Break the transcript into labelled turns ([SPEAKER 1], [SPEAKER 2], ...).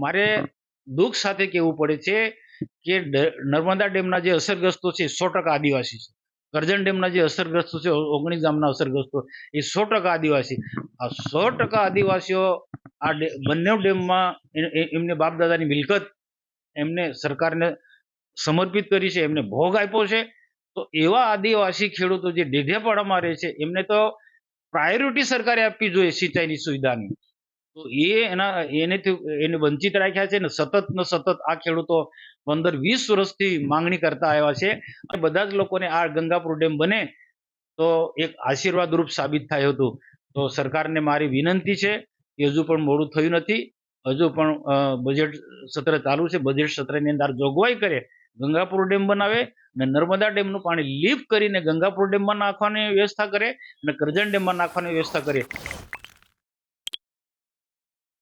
[SPEAKER 1] મારે દુઃખ સાથે કહેવું પડે છે કે નર્મદા ડેમના જે અસરગ્રસ્તો છે 100% આદિવાસી છે. કરજણ ડેમના જે અસરગ્રસ્તો છે 19 ગામના અસરગ્રસ્તો એ 100% આદિવાસી. આ 100% આદિવાસીઓ આ બંને ડેમમાં એમને બાપ દાદાની મિલકત એમને સરકારને સમર્પિત કરી છે, એમને ભોગ આપ્યો છે. તો એવા આદિવાસી ખેડૂતો જે ડેઢિયાપાડામાં રહે છે એમને તો પ્રાયોરિટી સરકારે આપવી જોઈએ સિંચાઈની સુવિધાની. તો એને વંચિત રાખ્યા છે ને સતત આ ખેડૂતો 15-20 વર્ષથી માંગણી કરતા આવ્યા છે. અને બધા જ લોકોને આ ગંગાપુર ડેમ બને તો એક આશીર્વાદ રૂપ સાબિત થાય હતું. તો સરકારને મારી વિનંતી છે કે હજુ પણ મોડું થયું નથી, હજુ પણ બજેટ સત્ર ચાલુ છે, બજેટ સત્રની અંદર જોગવાઈ કરે, ગંગાપુર ડેમ બનાવે અને નર્મદા ડેમનું પાણી લિફ્ટ કરીને ગંગાપુર ડેમમાં નાખવાની વ્યવસ્થા કરે અને કરજણ ડેમમાં નાખવાની વ્યવસ્થા કરે.